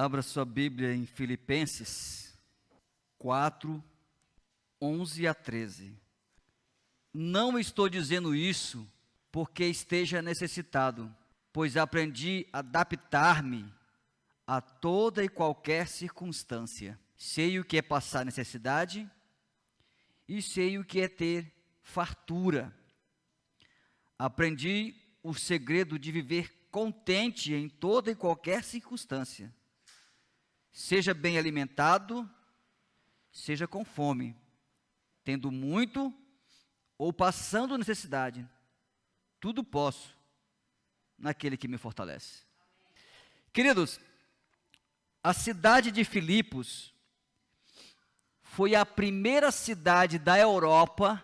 Abra sua Bíblia em Filipenses 4, 11 a 13. Não estou dizendo isso porque esteja necessitado, pois aprendi a adaptar-me a toda e qualquer circunstância. Sei o que é passar necessidade e sei o que é ter fartura. Aprendi o segredo de viver contente em toda e qualquer circunstância. Seja bem alimentado, seja com fome, tendo muito ou passando necessidade. Tudo posso naquele que me fortalece. Queridos, a cidade de Filipos foi a primeira cidade da Europa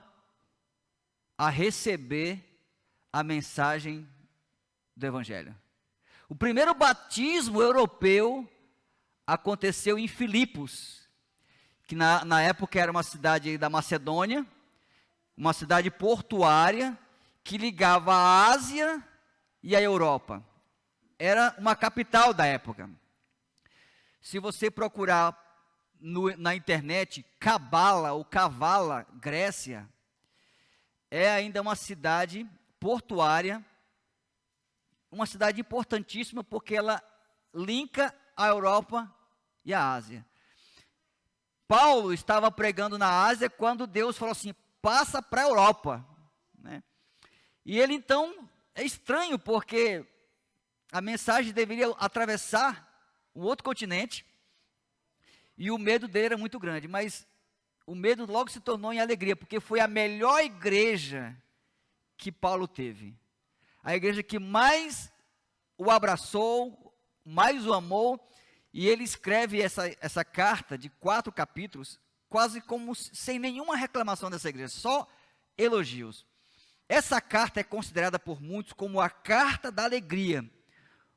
a receber a mensagem do Evangelho. O primeiro batismo europeu aconteceu em Filipos, que na época era uma cidade da Macedônia, uma cidade portuária, que ligava a Ásia e a Europa. Era uma capital da época. Se você procurar na internet, Cabala ou Kavala, Grécia, é ainda uma cidade portuária, uma cidade importantíssima, porque ela linka a Europa e a Ásia. Paulo estava pregando na Ásia quando Deus falou assim, passa para a Europa, né? E ele então, é estranho porque a mensagem deveria atravessar um outro continente, e o medo dele era muito grande, mas o medo logo se tornou em alegria, porque foi a melhor igreja que Paulo teve, a igreja que mais o abraçou, mais o amou, e ele escreve essa carta de 4 capítulos, quase como sem nenhuma reclamação dessa igreja, só elogios. Essa carta é considerada por muitos como a carta da alegria,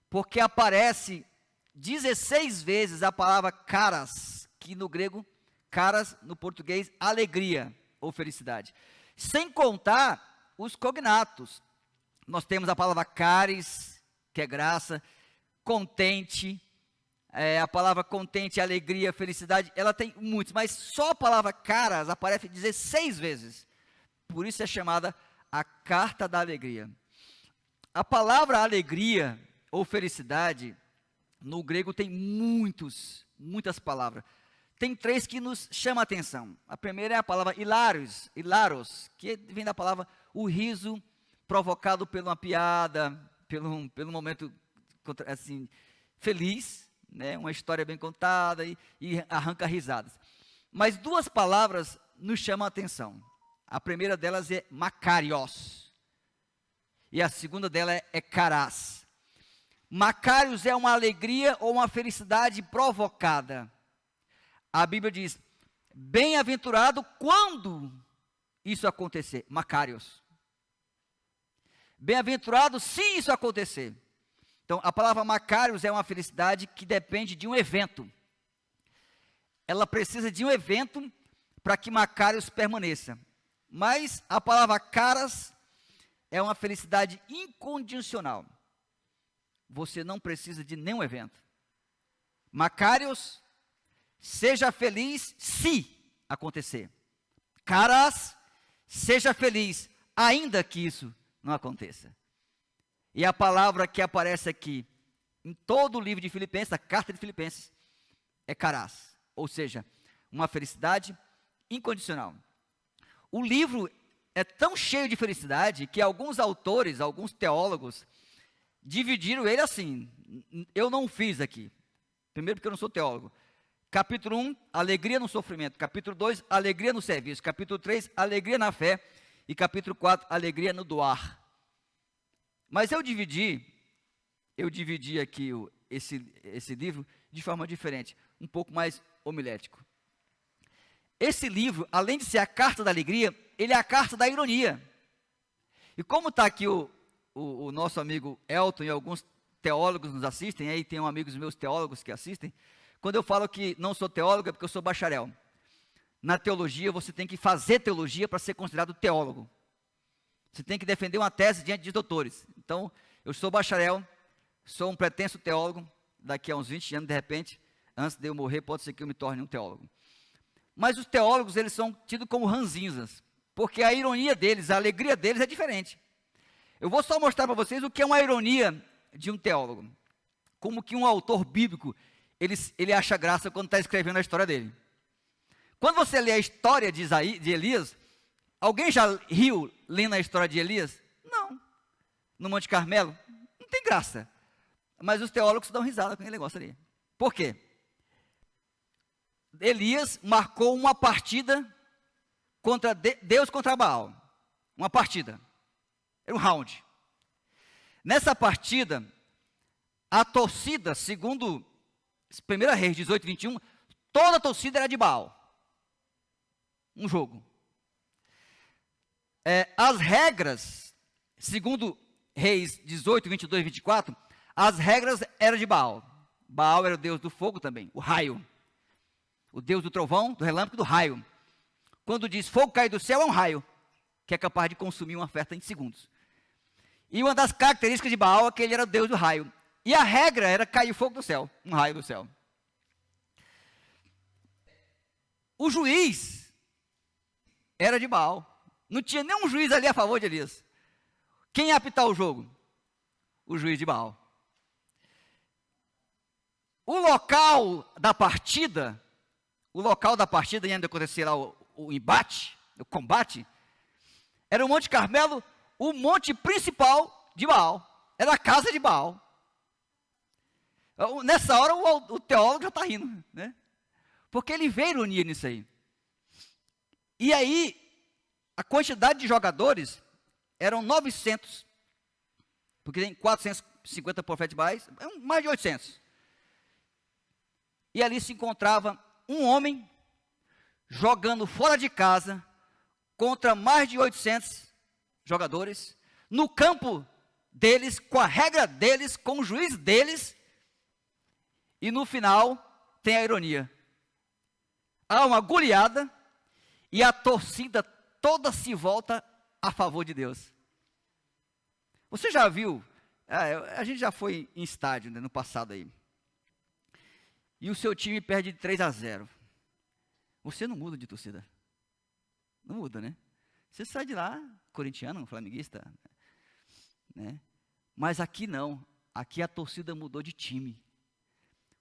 porque aparece 16 vezes a palavra caras, que no grego, caras, no português, alegria ou felicidade. Sem contar os cognatos. Nós temos a palavra caris, que é graça, contente, a palavra contente, alegria, felicidade, ela tem muitos, mas só a palavra caras aparece 16 vezes. Por isso é chamada a carta da alegria. A palavra alegria ou felicidade, no grego tem muitas palavras. Tem 3 que nos chamam a atenção. A primeira é a palavra hilaros, que vem da palavra o riso provocado por uma piada, pelo momento assim, feliz, né? Uma história bem contada e arranca risadas. Mas 2 palavras nos chamam a atenção. A primeira delas é makarios, e a segunda dela é caras. Makarios é uma alegria ou uma felicidade provocada. A Bíblia diz, bem-aventurado quando isso acontecer. Makarios. Bem-aventurado se isso acontecer. Então, a palavra makarios é uma felicidade que depende de um evento. Ela precisa de um evento para que makarios permaneça. Mas a palavra caras é uma felicidade incondicional. Você não precisa de nenhum evento. Makarios, seja feliz se acontecer. Caras, seja feliz ainda que isso não aconteça. E a palavra que aparece aqui, em todo o livro de Filipenses, a carta de Filipenses, é caras, ou seja, uma felicidade incondicional. O livro é tão cheio de felicidade que alguns autores, alguns teólogos, dividiram ele assim. Eu não fiz aqui. Primeiro porque eu não sou teólogo. Capítulo 1, alegria no sofrimento. Capítulo 2, alegria no serviço. Capítulo 3, alegria na fé. E capítulo 4, alegria no doar. Mas eu dividi aqui esse livro de forma diferente, um pouco mais homilético. Esse livro, além de ser a carta da alegria, ele é a carta da ironia. E como está aqui o nosso amigo Elton e alguns teólogos nos assistem, aí tem amigos meus teólogos que assistem, quando eu falo que não sou teólogo é porque eu sou bacharel. Na teologia, você tem que fazer teologia para ser considerado teólogo. Você tem que defender uma tese diante de doutores. Então, eu sou bacharel, sou um pretenso teólogo, daqui a uns 20 anos, de repente, antes de eu morrer, pode ser que eu me torne um teólogo. Mas os teólogos, eles são tidos como ranzinzas, porque a ironia deles, a alegria deles é diferente. Eu vou só mostrar para vocês o que é uma ironia de um teólogo. Como que um autor bíblico, ele acha graça quando está escrevendo a história dele. Quando você lê a história de Elias, alguém já riu lendo a história de Elias? Não. No Monte Carmelo? Não tem graça. Mas os teólogos dão risada com aquele negócio ali. Por quê? Elias marcou uma partida contra Deus contra Baal. Uma partida. Era um round. Nessa partida, a torcida, segundo 1 Reis 18, 21, toda a torcida era de Baal. Um jogo. As regras, segundo Reis 18, 22 e 24, as regras eram de Baal. Baal era o deus do fogo também, o raio. O deus do trovão, do relâmpago e do raio. Quando diz fogo cair do céu, é um raio, que é capaz de consumir uma oferta em segundos. E uma das características de Baal é que ele era o deus do raio. E a regra era cair fogo do céu, um raio do céu. O juiz era de Baal. Não tinha nenhum juiz ali a favor de Elias. Quem ia apitar o jogo? O juiz de Baal. O local da partida, e ainda acontecer lá o embate, o combate, era o Monte Carmelo, o monte principal de Baal. Era a casa de Baal. Nessa hora o teólogo já está rindo, né? Porque ele vê ironia nisso aí. E aí, a quantidade de jogadores eram 900, porque tem 450 profetas de Baal, mais de 800. E ali se encontrava um homem jogando fora de casa contra mais de 800 jogadores, no campo deles, com a regra deles, com o juiz deles, e no final tem a ironia. Há uma goleada e a torcida toda se volta a favor de Deus. Você já viu, a gente já foi em estádio, né, no passado aí, e o seu time perde de 3-0. Você não muda de torcida. Não muda, né? Você sai de lá, corintiano, flamenguista, né? Mas aqui não. Aqui a torcida mudou de time.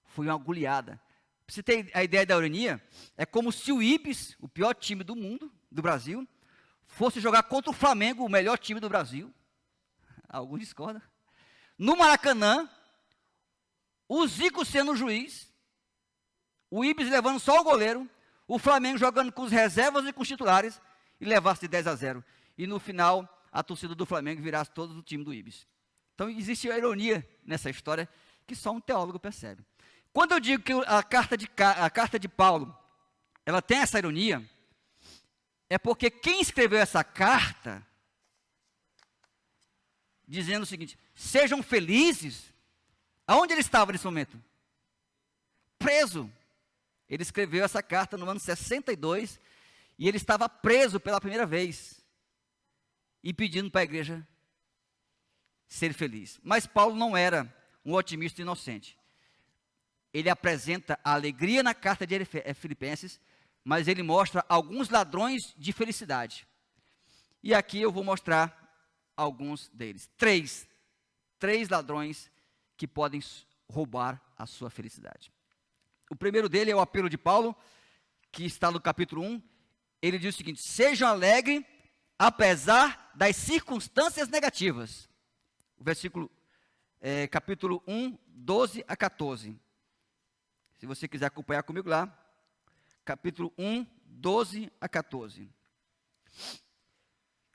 Foi uma goleada. Para você ter a ideia da ironia, é como se o Ibis, o pior time do mundo, do Brasil, fosse jogar contra o Flamengo, o melhor time do Brasil. Alguns discordam. No Maracanã, o Zico sendo o juiz, o Ibis levando só o goleiro, o Flamengo jogando com os reservas e com os titulares, e levasse de 10-0. E no final, a torcida do Flamengo virasse todo o time do Ibis. Então, existe a ironia nessa história que só um teólogo percebe. Quando eu digo que a carta de Paulo, ela tem essa ironia, é porque quem escreveu essa carta, dizendo o seguinte: sejam felizes, aonde ele estava nesse momento? Preso. Ele escreveu essa carta no ano 62, e ele estava preso pela primeira vez, e pedindo para a igreja ser feliz. Mas Paulo não era um otimista inocente. Ele apresenta a alegria na carta de Filipenses, mas ele mostra alguns ladrões de felicidade. E aqui eu vou mostrar alguns deles. Três ladrões que podem roubar a sua felicidade. O primeiro dele é o apelo de Paulo, que está no capítulo 1. Ele diz o seguinte: sejam alegres, apesar das circunstâncias negativas. O versículo, capítulo 1, 12 a 14. Se você quiser acompanhar comigo lá, capítulo 1, 12 a 14.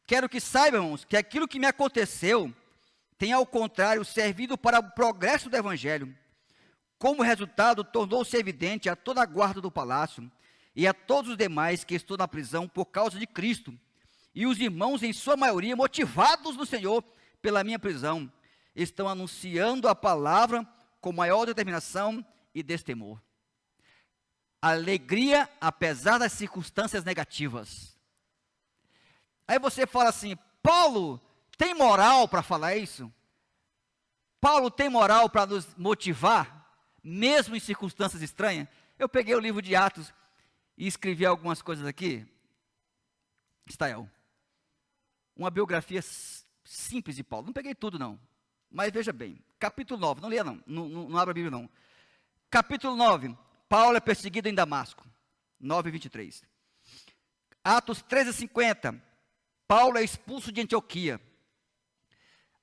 Quero que saibam que aquilo que me aconteceu tem, ao contrário, servido para o progresso do Evangelho. Como resultado, tornou-se evidente a toda a guarda do palácio e a todos os demais que estão na prisão por causa de Cristo, e os irmãos, em sua maioria, motivados no Senhor pela minha prisão, estão anunciando a palavra com maior determinação e destemor. Alegria apesar das circunstâncias negativas. Aí você fala assim: Paulo tem moral para falar isso? Paulo tem moral para nos motivar? mesmo em circunstâncias estranhas. Eu peguei o livro de Atos e escrevi algumas coisas aqui. Stael, uma biografia simples de Paulo. Não peguei tudo, não. Mas veja bem, capítulo 9, não leia não, não abra a Bíblia não. Capítulo 9, Paulo é perseguido em Damasco, 9:23. Atos 13:50, Paulo é expulso de Antioquia.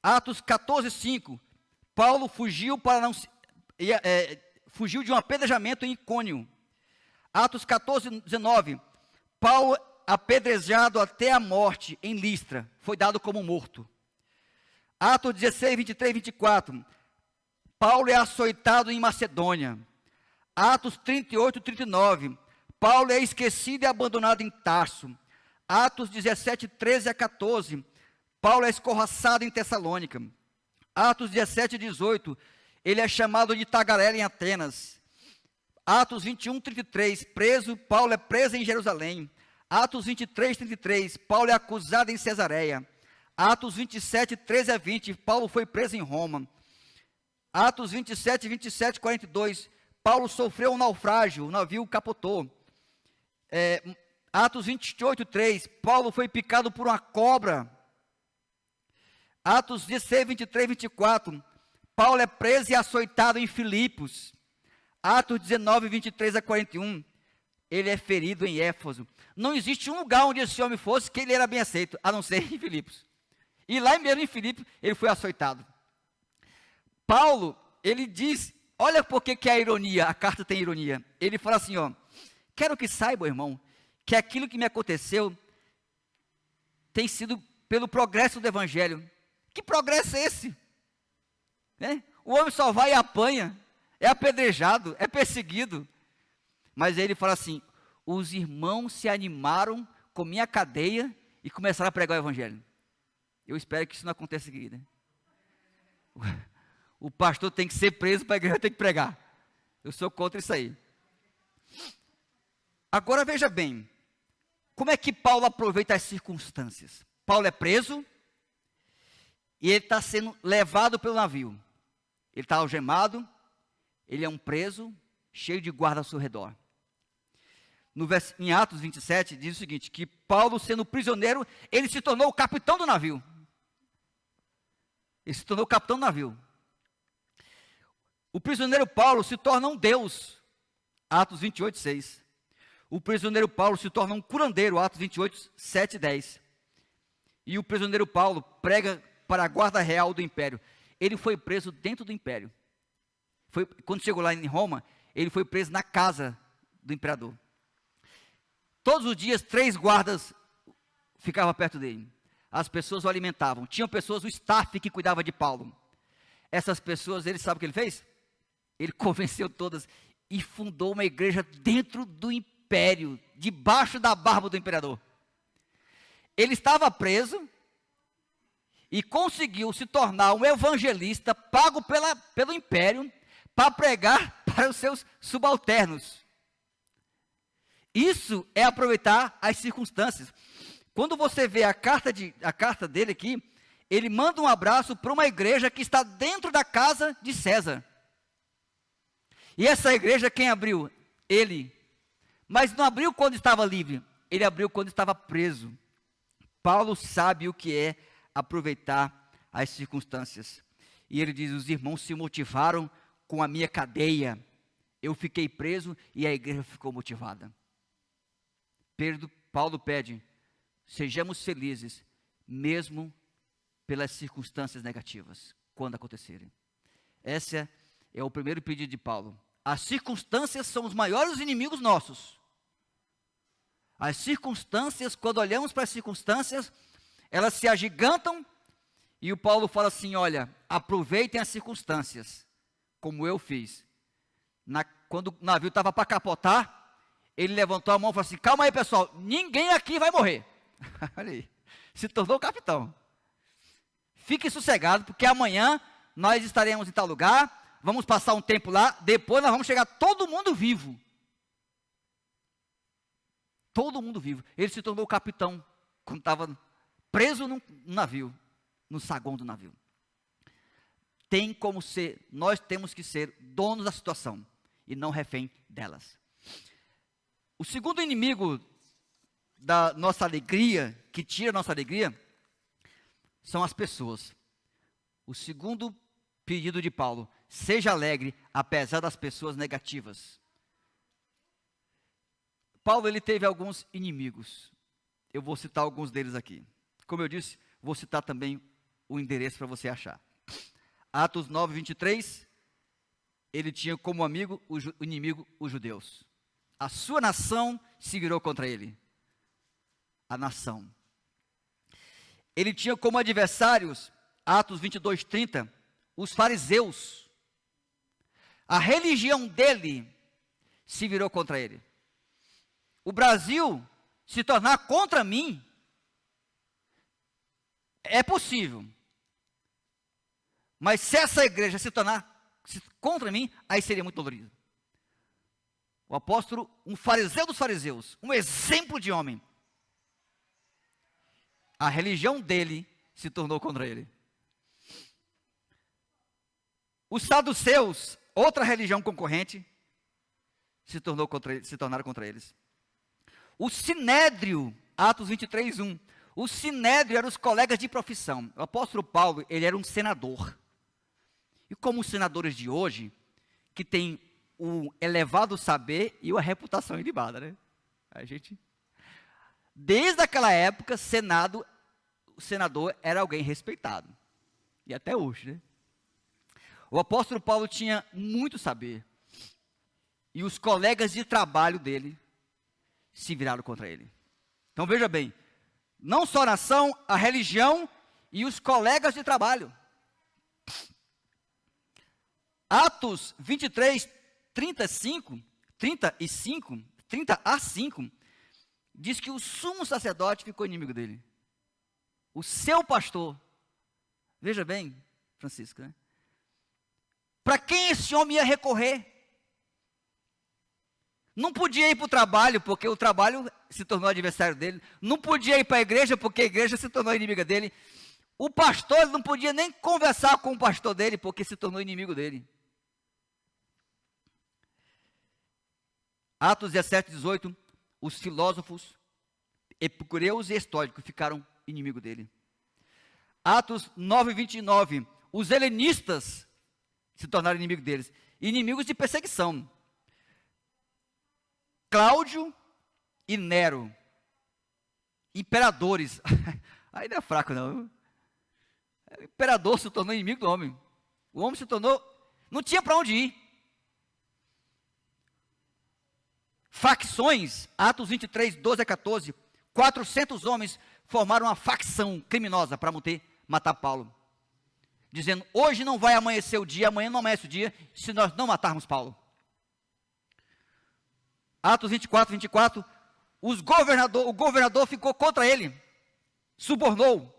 Atos 14:5, Paulo fugiu fugiu de um apedrejamento em Icônio. Atos 14:19, Paulo apedrejado até a morte em Listra, foi dado como morto. Atos 16:23-24, Paulo é açoitado em Macedônia. Atos 38:39, Paulo é esquecido e abandonado em Tarso. Atos 17:13-14, Paulo é escorraçado em Tessalônica. Atos 17:18, ele é chamado de tagarela em Atenas. Atos 21:33, preso, Paulo é preso em Jerusalém. Atos 23:33, Paulo é acusado em Cesareia. Atos 27:13-20, Paulo foi preso em Roma. Atos 27:42, Paulo sofreu um naufrágio, o navio capotou. Atos 28:3, Paulo foi picado por uma cobra. Atos 16:23-24, Paulo é preso e açoitado em Filipos. Atos 19:23-41, ele é ferido em Éfeso. Não existe um lugar onde esse homem fosse que ele era bem aceito, a não ser em Filipos. E lá mesmo em Filipos, ele foi açoitado. Paulo, ele diz, olha por que a ironia, a carta tem ironia. Ele fala assim, ó, quero que saiba, irmão, que aquilo que me aconteceu tem sido pelo progresso do evangelho. Que progresso é esse? Né? O homem só vai e apanha, é apedrejado, é perseguido. Mas ele fala assim, os irmãos se animaram com minha cadeia e começaram a pregar o evangelho. Eu espero que isso não aconteça aqui, né? O pastor tem que ser preso para a igreja ter que pregar. Eu sou contra isso aí. Agora veja bem, como é que Paulo aproveita as circunstâncias? Paulo é preso e ele está sendo levado pelo navio. Ele está algemado, ele é um preso, cheio de guarda ao seu redor. Em Atos 27, diz o seguinte, que Paulo, sendo prisioneiro, ele se tornou o capitão do navio. Ele se tornou o capitão do navio. O prisioneiro Paulo se torna um Deus. Atos 28:6. O prisioneiro Paulo se torna um curandeiro. Atos 28:7-10. E o prisioneiro Paulo prega para a guarda real do império. Ele foi preso dentro do império. Quando chegou lá em Roma, ele foi preso na casa do imperador. Todos os dias, 3 guardas ficavam perto dele. As pessoas o alimentavam. Tinham pessoas, o staff que cuidava de Paulo. Essas pessoas, ele sabe o que ele fez? Ele convenceu todas e fundou uma igreja dentro do império, debaixo da barba do imperador. Ele estava preso e conseguiu se tornar um evangelista pago pelo império para pregar para os seus subalternos. Isso é aproveitar as circunstâncias. Quando você vê a carta dele aqui, ele manda um abraço para uma igreja que está dentro da casa de César. E essa igreja quem abriu? Ele. Mas não abriu quando estava livre, ele abriu quando estava preso. Paulo sabe o que é aproveitar as circunstâncias. E ele diz, os irmãos se motivaram com a minha cadeia. Eu fiquei preso e a igreja ficou motivada. Paulo pede, sejamos felizes, mesmo pelas circunstâncias negativas, quando acontecerem. Esse é o primeiro pedido de Paulo. As circunstâncias são os maiores inimigos nossos. As circunstâncias, quando olhamos para as circunstâncias, elas se agigantam, e o Paulo fala assim, olha, aproveitem as circunstâncias, como eu fiz. Quando o navio estava para capotar, ele levantou a mão e falou assim, calma aí pessoal, ninguém aqui vai morrer. Olha aí, se tornou capitão. Fique sossegado, porque amanhã nós estaremos em tal lugar, vamos passar um tempo lá, depois nós vamos chegar todo mundo vivo. Todo mundo vivo. Ele se tornou capitão, quando estava preso num navio, no saguão do navio. nós temos que ser donos da situação e não refém delas. O segundo inimigo da nossa alegria, que tira a nossa alegria, são as pessoas. O segundo pedido de Paulo: seja alegre apesar das pessoas negativas. Paulo, ele teve alguns inimigos. Eu vou citar alguns deles aqui. Como eu disse, vou citar também o endereço para você achar. Atos 9, 23, ele tinha como amigo o inimigo os judeus. A sua nação se virou contra ele. A nação. Ele tinha como adversários, Atos 22, 30, os fariseus. A religião dele se virou contra ele. O Brasil se tornar contra mim é possível. Mas se essa igreja se tornar contra mim, aí seria muito dolorido. O apóstolo, um fariseu dos fariseus, um exemplo de homem, a religião dele se tornou contra ele. Os saduceus, outra religião concorrente, se tornaram contra eles. O sinédrio, Atos 23, 1. O sinédrio eram os colegas de profissão. O apóstolo Paulo, ele era um senador. E como os senadores de hoje, que tem o elevado saber e a reputação ilibada, né? Desde aquela época, o senador era alguém respeitado. E até hoje, né? O apóstolo Paulo tinha muito saber. E os colegas de trabalho dele se viraram contra ele. Então veja bem, não só a nação, a religião e os colegas de trabalho. Atos 23, 30 a 5, diz que o sumo sacerdote ficou inimigo dele. O seu pastor. Veja bem, Francisco, né? Para quem esse homem ia recorrer? Não podia ir para o trabalho, porque o trabalho se tornou adversário dele. Não podia ir para a igreja, porque a igreja se tornou inimiga dele. O pastor não podia nem conversar com o pastor dele, porque se tornou inimigo dele. Atos 17, 18, os filósofos epicureus e estoicos ficaram inimigos dele. Atos 9, 29, os helenistas se tornaram inimigos deles. Inimigos de perseguição. Cláudio e Nero, imperadores. Aí não é fraco não. O imperador se tornou inimigo do homem. O homem se tornou, não tinha para onde ir. Facções, Atos 23, 12 a 14, 400 homens formaram uma facção criminosa para matar Paulo. Dizendo, hoje não vai amanhecer o dia, amanhã não amanhece o dia, se nós não matarmos Paulo. Atos 24, 24, o governador ficou contra ele, subornou.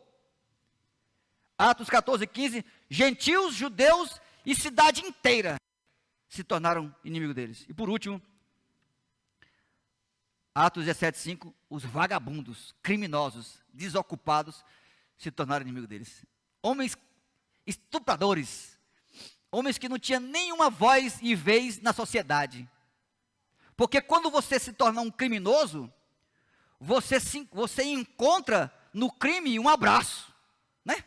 Atos 14, 15, gentios, judeus e cidade inteira se tornaram inimigos deles. E por último, Atos 17, 5, os vagabundos, criminosos, desocupados, se tornaram inimigos deles. Homens estupradores, homens que não tinham nenhuma voz e vez na sociedade. Porque quando você se torna um criminoso, você encontra no crime um abraço, né?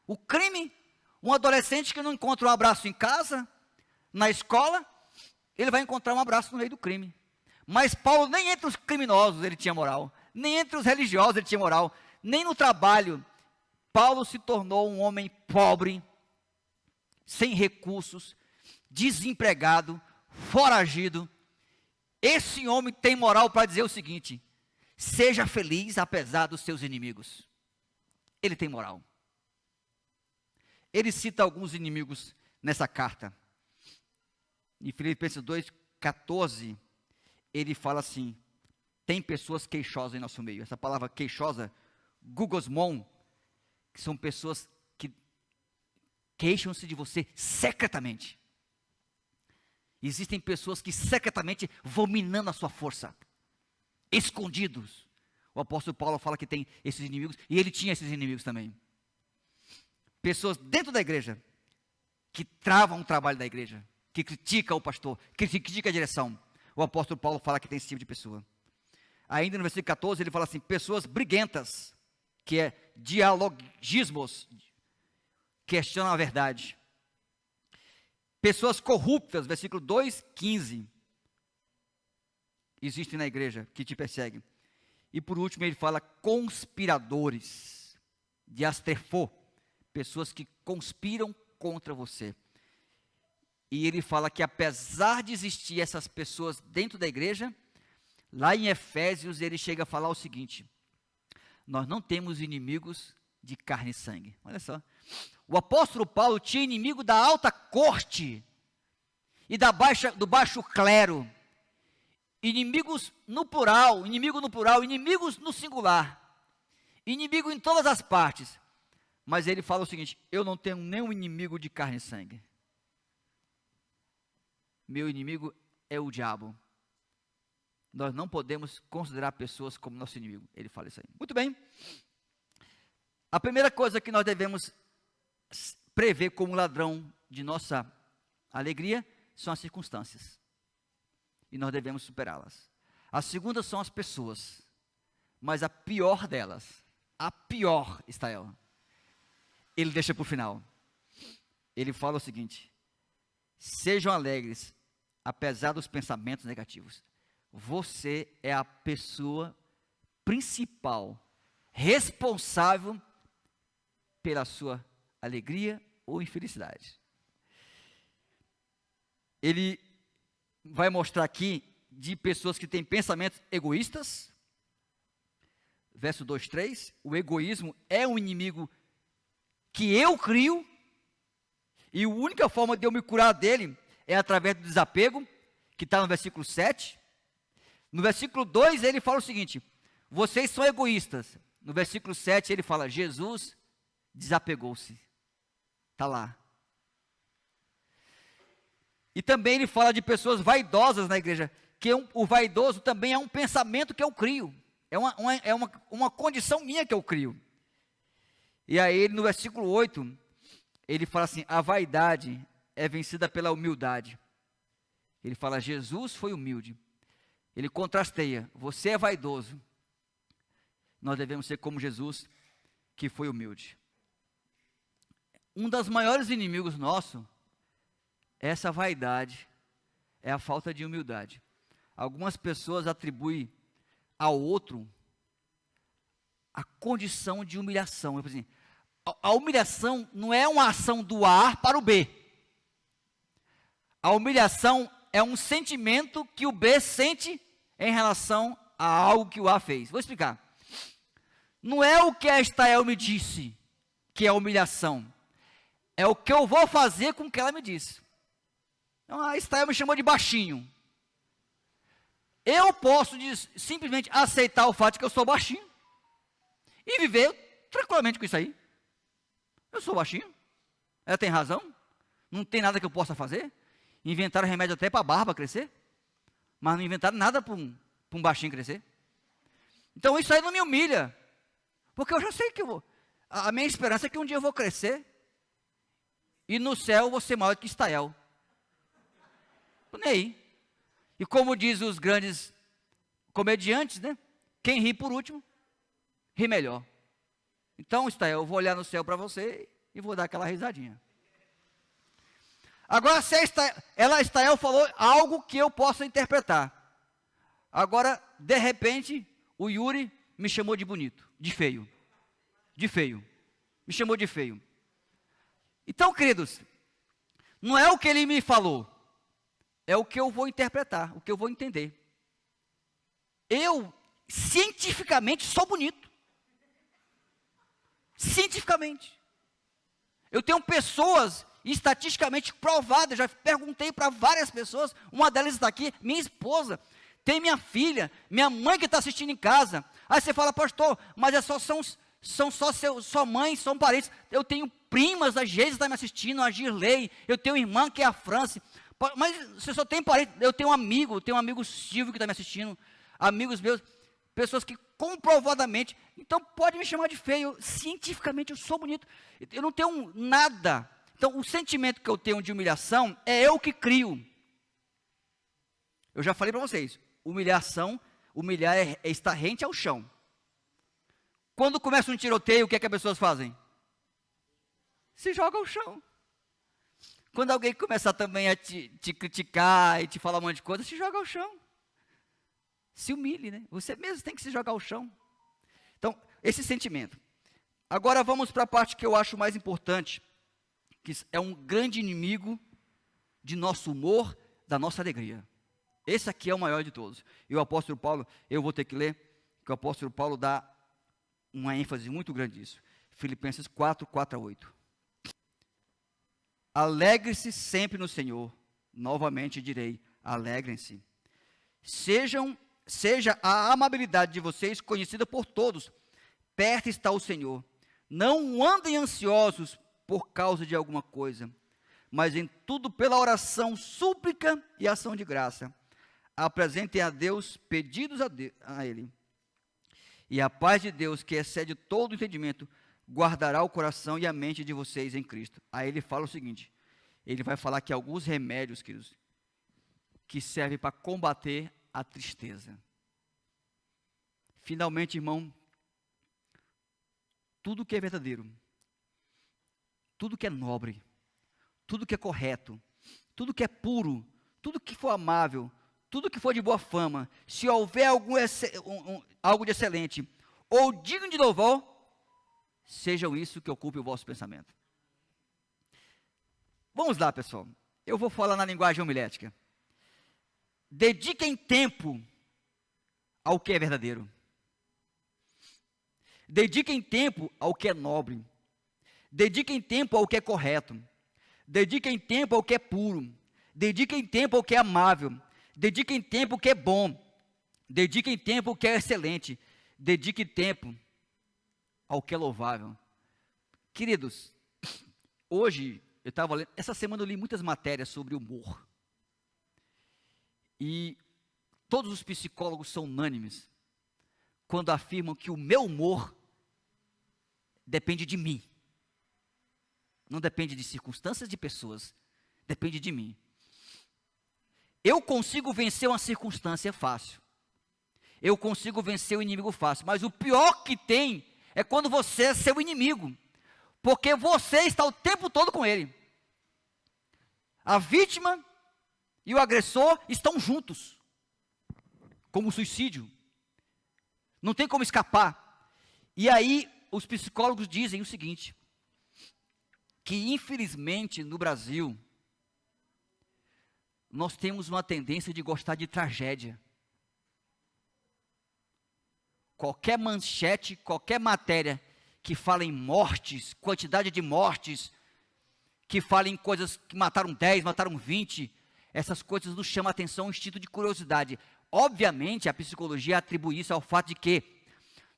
O crime, um adolescente que não encontra um abraço em casa, na escola, ele vai encontrar um abraço no meio do crime. Mas Paulo, nem entre os criminosos ele tinha moral, nem entre os religiosos ele tinha moral, nem no trabalho. Paulo se tornou um homem pobre, sem recursos, desempregado, foragido. Esse homem tem moral para dizer o seguinte: seja feliz apesar dos seus inimigos. Ele tem moral. Ele cita alguns inimigos nessa carta. Em Filipenses 2, 14, ele fala assim: tem pessoas queixosas em nosso meio. Essa palavra queixosa, gugosmon, que são pessoas que queixam-se de você secretamente. Existem pessoas que secretamente vão minando a sua força, escondidos. O apóstolo Paulo fala que tem esses inimigos, e ele tinha esses inimigos também. pessoas dentro da igreja que travam o trabalho da igreja, que criticam o pastor, que criticam a direção. O apóstolo Paulo fala que tem esse tipo de pessoa. Ainda no versículo 14 ele fala assim, pessoas briguentas, que é dialogismos, questionam a verdade. Pessoas corruptas, versículo 2, 15. Existem na igreja que te perseguem. E por último ele fala conspiradores, diastrefô, pessoas que conspiram contra você. E ele fala que apesar de existir essas pessoas dentro da igreja, lá em Efésios ele chega a falar o seguinte, nós não temos inimigos de carne e sangue. Olha só, o apóstolo Paulo tinha inimigo da alta corte e do baixo clero, inimigos no plural, inimigos no singular, inimigo em todas as partes. Mas ele fala o seguinte, eu não tenho nenhum inimigo de carne e sangue. Meu inimigo é o diabo. Nós não podemos considerar pessoas como nosso inimigo. Ele fala isso aí. Muito bem. A primeira coisa que nós devemos prever como ladrão de nossa alegria são as circunstâncias. E nós devemos superá-las. A segunda são as pessoas. Mas a pior delas, a pior está ela. Ele deixa para o final. Ele fala o seguinte, sejam alegres, apesar dos pensamentos negativos. Você é a pessoa principal, responsável pela sua alegria ou infelicidade. Ele vai mostrar aqui de pessoas que têm pensamentos egoístas. Verso 2, 3, o egoísmo é um inimigo que eu crio, e a única forma de eu me curar dele é através do desapego, que está no versículo 7. No versículo 2 ele fala o seguinte, vocês são egoístas. No versículo 7 ele fala, Jesus desapegou-se. Está lá. E também ele fala de pessoas vaidosas na igreja, que o vaidoso também é um pensamento que eu crio, é uma condição minha que eu crio. E aí no versículo 8, ele fala assim, a vaidade é vencida pela humildade. Ele fala, Jesus foi humilde. Ele contrasteia, você é vaidoso. Nós devemos ser como Jesus, que foi humilde. Um dos maiores inimigos nossos é essa vaidade, é a falta de humildade. Algumas pessoas atribuem ao outro a condição de humilhação. Assim, a humilhação não é uma ação do A para o B. A humilhação é um sentimento que o B sente em relação a algo que o A fez. Vou explicar. Não é o que a Estael me disse que é humilhação. É o que eu vou fazer com o que ela me disse. Então, a Estael me chamou de baixinho. Eu posso simplesmente aceitar o fato de que eu sou baixinho e viver tranquilamente com isso aí. Eu sou baixinho. Ela tem razão. Não tem nada que eu possa fazer. Inventaram remédio até para a barba crescer. Mas não inventaram nada para um baixinho crescer. Então isso aí não me humilha. Porque eu já sei que a minha esperança é que um dia eu vou crescer. E no céu eu vou ser maior que Estael. Nem aí. E como diz os grandes comediantes, né? Quem ri por último, ri melhor. Então, Estael, eu vou olhar no céu para você e vou dar aquela risadinha. Agora, se Estael falou algo que eu possa interpretar. Agora, de repente, o Yuri me chamou de bonito, de feio. De feio. Me chamou de feio. Então, queridos, não é o que ele me falou. É o que eu vou interpretar, o que eu vou entender. Eu, cientificamente, sou bonito. Cientificamente. Eu tenho pessoas estatisticamente provadas, já perguntei para várias pessoas, uma delas está aqui, minha esposa, tem minha filha, minha mãe que está assistindo em casa. Aí você fala, pastor, mas são só sua mãe, são parentes. Eu tenho primas, a Geisa está me assistindo, a Girley, eu tenho irmã que é a Franci. Mas você só tem parente, eu tenho um amigo Silvio que está me assistindo, amigos meus, pessoas que comprovadamente, então pode me chamar de feio, cientificamente eu sou bonito, eu não tenho nada. Então o sentimento que eu tenho de humilhação é eu que crio. Eu já falei para vocês, humilhar é estar rente ao chão. Quando começa um tiroteio, o que é que as pessoas fazem? Se joga ao chão. Quando alguém começar também a te criticar e te falar um monte de coisa, se joga ao chão. Se humilhe, né? Você mesmo tem que se jogar ao chão. Então, esse sentimento. Agora vamos para a parte que eu acho mais importante, que é um grande inimigo de nosso humor, da nossa alegria. Esse aqui é o maior de todos. E o apóstolo Paulo, eu vou ter que ler, que o apóstolo Paulo dá uma ênfase muito grande nisso. Filipenses 4, 4 a 8. Alegre-se sempre no Senhor. Novamente direi, alegrem-se. Seja a amabilidade de vocês conhecida por todos. Perto está o Senhor. Não andem ansiosos por causa de alguma coisa, mas em tudo pela oração, súplica e ação de graça. Apresentem a Deus pedidos a Ele. E a paz de Deus, que excede todo entendimento, guardará o coração e a mente de vocês em Cristo. Aí ele fala o seguinte, ele vai falar que alguns remédios, queridos, que servem para combater a tristeza. Finalmente, irmão, tudo que é verdadeiro, tudo que é nobre, tudo que é correto, tudo que é puro, tudo que for amável, tudo que for de boa fama, se houver algo de excelente, ou digno de louvor, sejam isso que ocupe o vosso pensamento. Vamos lá, pessoal. Eu vou falar na linguagem homilética. Dediquem tempo ao que é verdadeiro. Dediquem tempo ao que é nobre. Dediquem tempo ao que é correto. Dediquem tempo ao que é puro. Dediquem tempo ao que é amável. Dediquem tempo ao que é bom. Dediquem tempo ao que é excelente. Dediquem tempo ao que é louvável. Queridos, hoje eu estava lendo, essa semana eu li muitas matérias sobre humor. E todos os psicólogos são unânimes quando afirmam que o meu humor depende de mim. Não depende de circunstâncias, de pessoas. Depende de mim. Eu consigo vencer uma circunstância fácil. Eu consigo vencer o inimigo fácil. Mas o pior que tem é quando você é seu inimigo. Porque você está o tempo todo com ele. A vítima e o agressor estão juntos. Como o suicídio. Não tem como escapar. E aí, os psicólogos dizem o seguinte, que infelizmente no Brasil, nós temos uma tendência de gostar de tragédia. Qualquer manchete, qualquer matéria que fala em mortes, quantidade de mortes, que fala em coisas que mataram 10, mataram 20, essas coisas nos chamam a atenção, um instinto de curiosidade. Obviamente, a psicologia atribui isso ao fato de que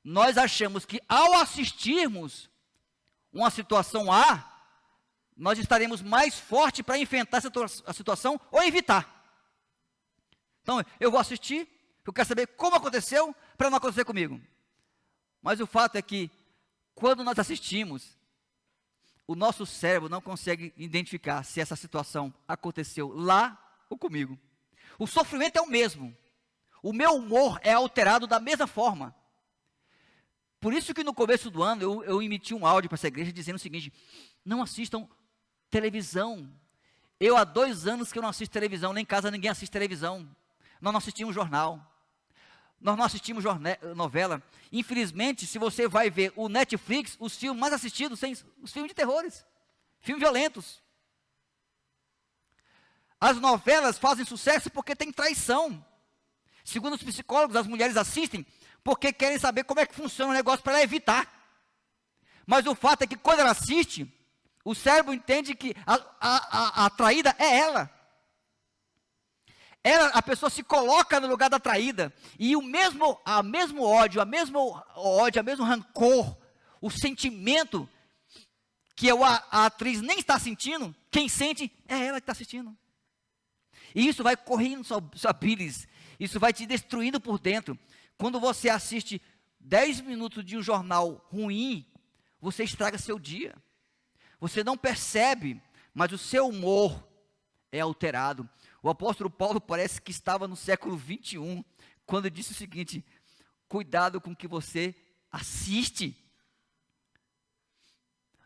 nós achamos que ao assistirmos uma situação A, nós estaremos mais fortes para enfrentar a situação ou evitar. Então, eu vou assistir, eu quero saber como aconteceu, para não acontecer comigo. Mas o fato é que, quando nós assistimos, o nosso cérebro não consegue identificar se essa situação aconteceu lá ou comigo. O sofrimento é o mesmo. O meu humor é alterado da mesma forma. Por isso que no começo do ano, eu emiti um áudio para essa igreja dizendo o seguinte, não assistam televisão. Eu há 2 anos que eu não assisto televisão, nem em casa ninguém assiste televisão. Nós não assistimos jornal. Nós não assistimos novela. Infelizmente, se você vai ver o Netflix, os filmes mais assistidos são os filmes de terrores, filmes violentos. As novelas fazem sucesso porque tem traição. Segundo os psicólogos, as mulheres assistem porque querem saber como é que funciona o negócio para ela evitar. Mas o fato é que quando ela assiste, o cérebro entende que a traída é ela. A pessoa se coloca no lugar da traída, e o mesmo ódio, o mesmo rancor, o sentimento que a atriz nem está sentindo, quem sente é ela que está assistindo. E isso vai correndo sua bilis, isso vai te destruindo por dentro. Quando você assiste 10 minutos de um jornal ruim, você estraga seu dia. Você não percebe, mas o seu humor é alterado. O apóstolo Paulo parece que estava no século 21, quando disse o seguinte: cuidado com o que você assiste.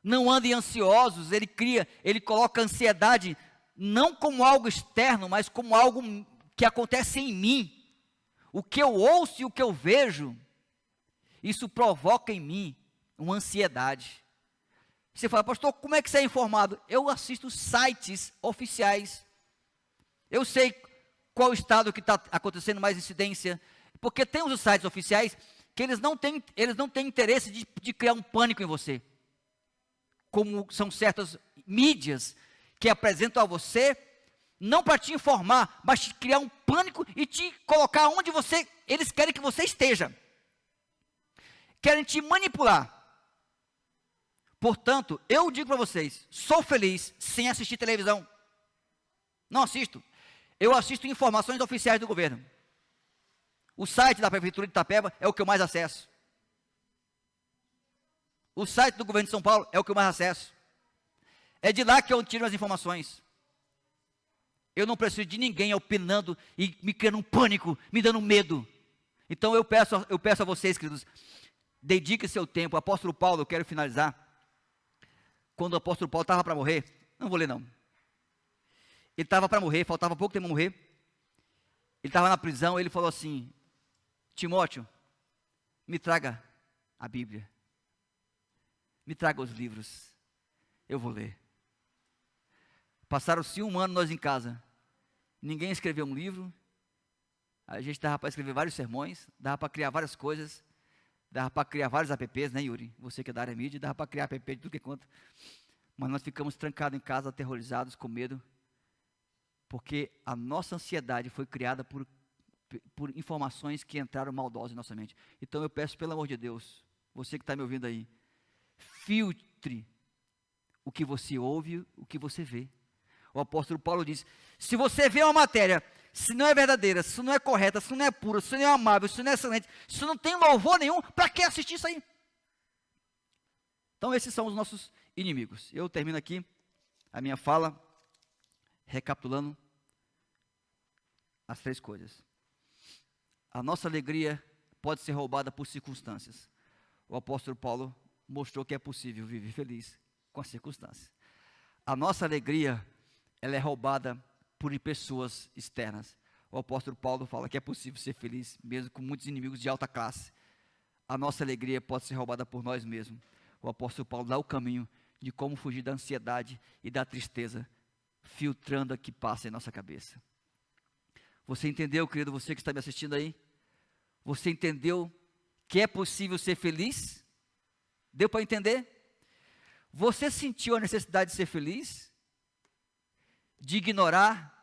Não andem ansiosos. Ele coloca a ansiedade não como algo externo, mas como algo que acontece em mim. O que eu ouço e o que eu vejo, isso provoca em mim uma ansiedade. Você fala: pastor, como é que você é informado? Eu assisto sites oficiais. Eu sei qual estado que está acontecendo mais incidência, porque tem os sites oficiais que eles não têm interesse de criar um pânico em você, como são certas mídias que apresentam a você, não para te informar, mas te criar um pânico e te colocar onde eles querem que você esteja. Querem te manipular. Portanto, eu digo para vocês, sou feliz sem assistir televisão. Não assisto. Eu assisto informações oficiais do governo. O site da Prefeitura de Itapeva é o que eu mais acesso. O site do governo de São Paulo é o que eu mais acesso. É de lá que eu tiro as informações. Eu não preciso de ninguém opinando e me criando um pânico, me dando medo. Então eu peço a vocês, queridos, dedique seu tempo. O apóstolo Paulo, eu quero finalizar. Quando o apóstolo Paulo estava para morrer, não vou ler não. Ele estava para morrer, faltava pouco tempo para morrer. Ele estava na prisão, ele falou assim: Timóteo, me traga a Bíblia. Me traga os livros. Eu vou ler. Passaram-se 1 ano nós em casa. Ninguém escreveu um livro. A gente dava para escrever vários sermões, dava para criar várias coisas, dava para criar vários apps, né, Yuri? Você que é da área mídia, dava para criar app de tudo que é conta. Mas nós ficamos trancados em casa, aterrorizados, com medo, porque a nossa ansiedade foi criada por informações que entraram maldosas em nossa mente. Então eu peço, pelo amor de Deus, você que está me ouvindo aí, filtre o que você ouve, o que você vê. O apóstolo Paulo diz: se você vê uma matéria, se não é verdadeira, se não é correta, se não é pura, se não é amável, se não é excelente, se não tem louvor nenhum, para que assistir isso aí? Então esses são os nossos inimigos. Eu termino aqui a minha fala recapitulando as 3 coisas. A nossa alegria pode ser roubada por circunstâncias. O apóstolo Paulo mostrou que é possível viver feliz com as circunstâncias. A nossa alegria, ela é roubada por pessoas externas. O apóstolo Paulo fala que é possível ser feliz mesmo com muitos inimigos de alta classe. A nossa alegria pode ser roubada por nós mesmos. O apóstolo Paulo dá o caminho de como fugir da ansiedade e da tristeza, filtrando o que passa em nossa cabeça. Você entendeu, querido, você que está me assistindo aí? Você entendeu que é possível ser feliz? Deu para entender? Você sentiu a necessidade de ser feliz? De ignorar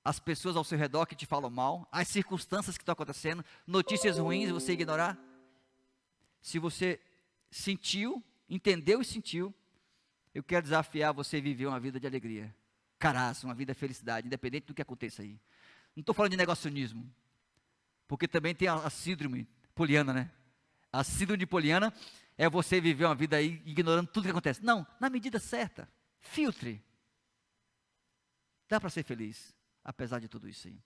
as pessoas ao seu redor que te falam mal, as circunstâncias que estão acontecendo, notícias ruins, você ignorar? Se você sentiu, entendeu e sentiu, eu quero desafiar você a viver uma vida de alegria, caraça, uma vida de felicidade, independente do que aconteça aí. Não estou falando de negacionismo, porque também tem a síndrome poliana, né? A síndrome de poliana é você viver uma vida aí ignorando tudo que acontece. Não, na medida certa, filtre. Dá para ser feliz, apesar de tudo isso aí.